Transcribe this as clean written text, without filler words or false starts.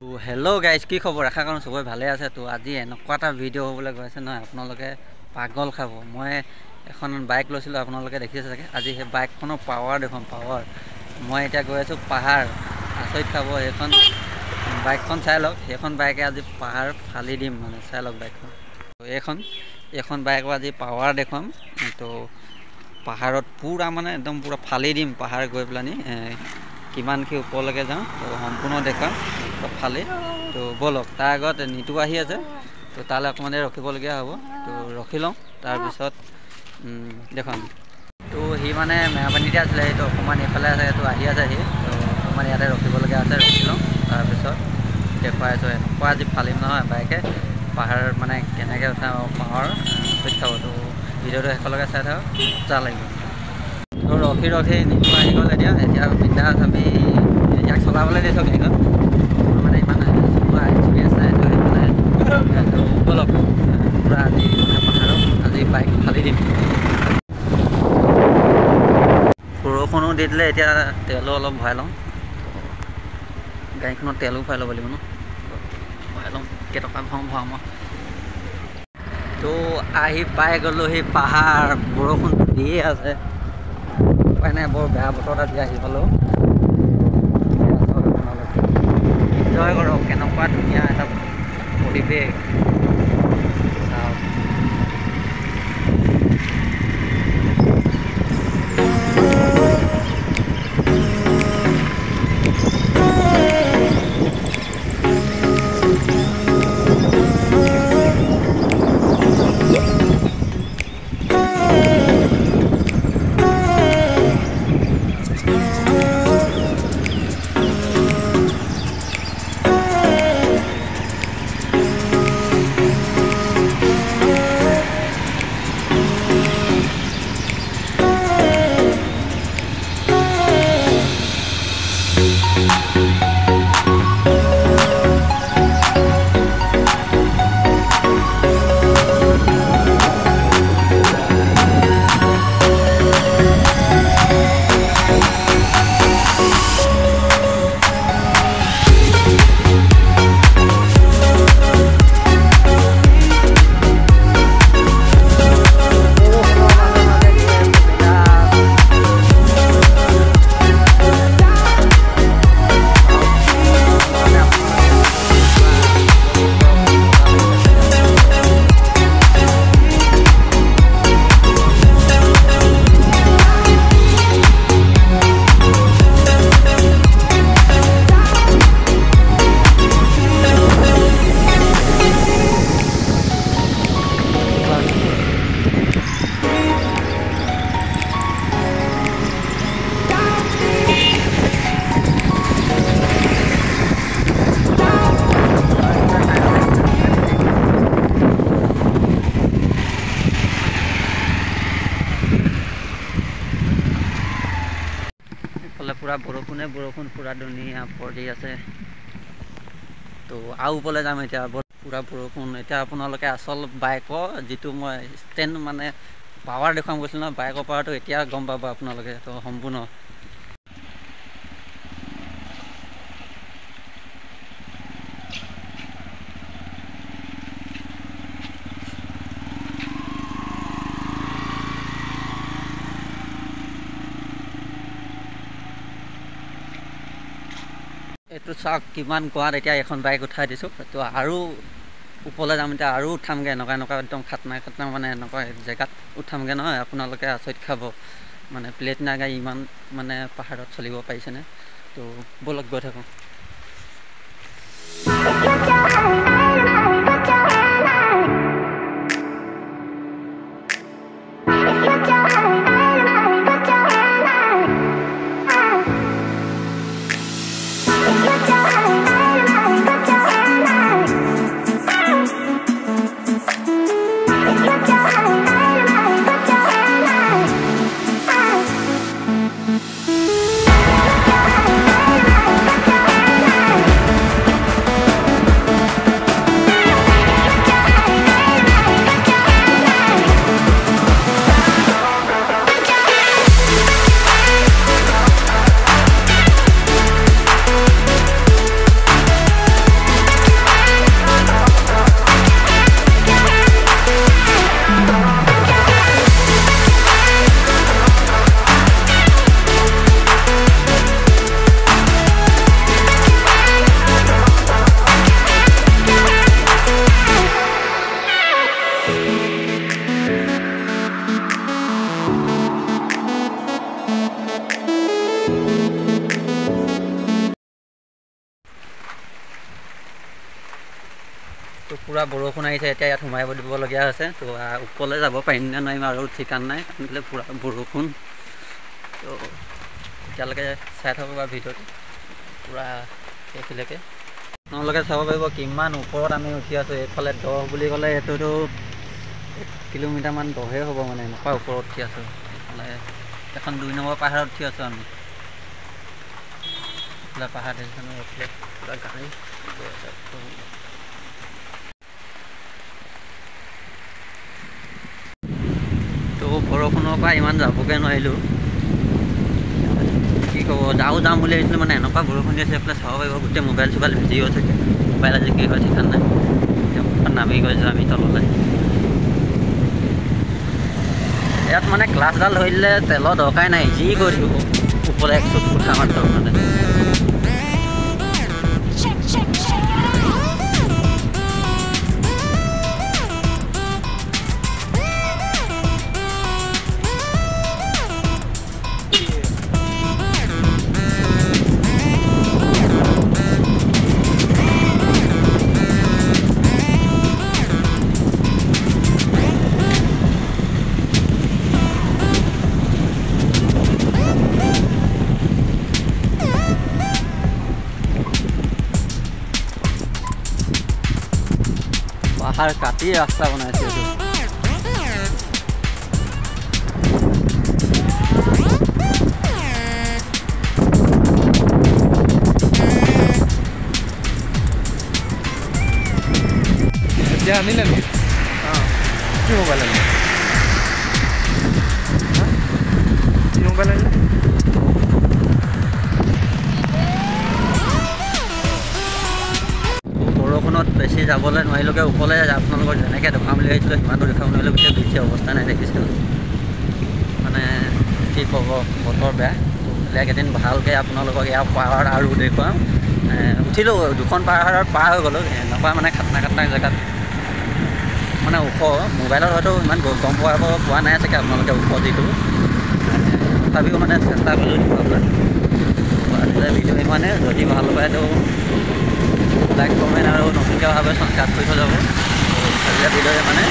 তো hello' guys, কি খবৰ? আশা কৰোঁ চবৰে ভালে আছে। তো আজি এনেকুৱা এটা ভিডিঅ' হ'বলৈ গৈ আছে নহয়, আপোনালোকে পাগল খাব। মই এখন বাইক লৈছিলোঁ, আপোনালোকে দেখিছে চাগে। আজি সেই বাইকখনৰ পাৱাৰ দেখোন, পাৱাৰ। মই এতিয়া গৈ আছোঁ পাহাৰ, আচৰিত খাব। সেইখন বাইকখন চাই লওক, সেইখন বাইকে আজি পাহাৰ ফালি দিম, মানে চাই লওক বাইকখন। তো এইখন বাইকৰ আজি পাৱাৰ দেখুৱাম। তো পাহাৰত পূৰা মানে একদম পূৰা ফালি দিম, পাহাৰ গৈ পেলানি কিমানখিনি ওপৰলৈকে যাওঁ তো সম্পূৰ্ণ দেখাম চব ফালি। তো ব'লক, তাৰ আগত নিতু আহি আছে, তো তালৈ অকণমান দেৰি ৰখিবলগীয়া হ'ব। তো ৰখি লওঁ, তাৰপিছত দেখুৱাম। তো সি মানে মেৰাপানীতে আছিলে, সেইটো অকণমান এইফালে আছে, তো আহি আছে সি। তো অকণমান ইয়াতে ৰখিবলগীয়া আছে, ৰখি লওঁ, তাৰপিছত দেখুৱাই আছোঁ। এনেকুৱা আজি ফালিম নহয় বাইকে, পাহাৰ মানে কেনেকৈ উঠাম পাহাৰ চুইট খাব। তো ভিডিঅ'টো শেষলৈকে চাই থাকক, মজা লাগিব। তো ৰখি নিতু আহি গ'ল। এতিয়া বিন্দাছ আমি ইয়াক চলাবলৈ দিছোঁ গাড়ীখন। মানে ইমান চলোৱা এক্সপিৰিয়েঞ্চ নাই, তো সেইকাৰণে ব'লক পূৰা আজি মানে পাহাৰত আজি বাইক ফালি দিম। বৰষুণো দি দিলে, এতিয়া তেলো অলপ ভৰাই লওঁ। গাড়ীখনত তেলো ভৰাই ল'ব লাগিব ন, ভৰাই লওঁ। কেইটকা ভৰাম মই। তো আহি পাই গ'লোঁ সেই পাহাৰ, বৰষুণটো দিয়ে আছে, উপায় নাই, বৰ বেয়া বতৰত আজি আহি পালোঁ। এনজয় কৰক, কেনেকুৱা ধুনীয়া এটা পৰিৱেশ চাওক। পূৰা বৰষুণ পূৰা ধুনীয়া পৰি আছে। তো আৰু ওপৰলৈ যাম এতিয়া, পূৰা বৰষুণ। এতিয়া আপোনালোকে আচল বাইকৰ যিটো মই ষ্টেণ্ড মানে পাৱাৰ দেখুৱাম গৈছিলোঁ নহয়, বাইকৰ পাৱাৰটো এতিয়া গম পাব আপোনালোকে। তো সম্পূৰ্ণ এইটো চাওক কিমান কোৱাত এতিয়া এখন বাইক উঠাই দিছোঁ। তো আৰু ওপৰলৈ যাম এতিয়া, আৰু উঠামগৈ এনেকুৱা একদম খাতনা মানে এনেকুৱা জেগাত উঠামগৈ নহয়, আপোনালোকে আচৰিত খাব। মানে প্লেট নাই গাড়ী ইমান মানে পাহাৰত চলিব পাৰিছেনে। তো ব'লক গৈ থাকোঁ। তো পূৰা বৰষুণ আহিছে এতিয়া ইয়াত সোমাই দিবলগীয়া হৈছে তো ওপৰলৈ যাব পাৰিম নে নোৱাৰিম আৰু ঠিকান নাই কাৰণ কেলৈ পূৰা বৰষুণ তো এতিয়ালৈকে চাই থাকোঁ বা ভিডিঅ'টো পূৰা সেইখিলৈকে আপোনালোকে চাব পাৰিব কিমান ওপৰত আমি উঠি আছোঁ এইফালে 10 বুলি ক'লে এইটোতো 1 কিলোমিটাৰমান দহে হ'ব মানে এনেকুৱা ওপৰত উঠি আছোঁ এইফালে এখন 2 নম্বৰ পাহাৰত উঠি আছোঁ আমি এইফালে পাহাৰ দেখিছোঁ এইফালে পূৰা গাড়ী গৈ আছে তো বৰষুণৰ পৰা ইমান যাবগৈ নোৱাৰিলোঁ কি ক'ব যাম বুলি ভাবিছিলোঁ মানে এনেকুৱা বৰষুণ দি আছে এইফালে চাব পাৰিব গোটেই মোবাইল চোবাইল ভিজি গৈছে মোবাইল আজি কি হয় ঠিকান নাই এতিয়া নামি গৈছোঁ আমি তললৈ ইয়াত মানে ক্লাছডাল ধৰি দিলে তেলৰ দৰকাৰে নাই যি কৰি দিব ওপৰলৈ 1 চুট উঠা মাত্ৰ মানে পাহাৰ কাটি ৰাস্তা বনাইছে এইটো এতিয়া আনিলে নেকি কি মোবাইল আনিলে কি মোবাইল আনিলে বৰষুণত বেছি যাবলৈ নোৱাৰিলোগৈ ওপৰলৈ আপোনালোকৰ যেনেকৈ দেখাম বুলি ভাবিছিলোঁ সিমানটো দেখাব নোৱাৰিলোঁ গোটেই বেছি অৱস্থা নাই দেখিছিলোঁ মানে কি ক'ব বতৰ বেয়া বেলেগ এদিন ভালকৈ আপোনালোকক ইয়াৰ পাহাৰ আৰু দেখুৱাম উঠিলোঁ 2খন পাহাৰত পাৰ হৈ গ'লোঁ এনেকুৱা মানে খাটনা জেগাত মানে ওখ মোবাইলত হয়তো ইমান গম পোৱা নাই চাগে আপোনালোকে ওখ যিটো তথাপিও মানে চেষ্টা কৰিলোঁ দেখুৱাবলৈ আজিলৈ ভিডিঅ' ইমানে যদি ভাল পায়তো লাইক কমেণ্ট আৰু নতুনকৈ অহাকৈ ছাবস্ক্ৰাইব কৰি থৈ যাব আজিলৈ ভিডিঅ' মানে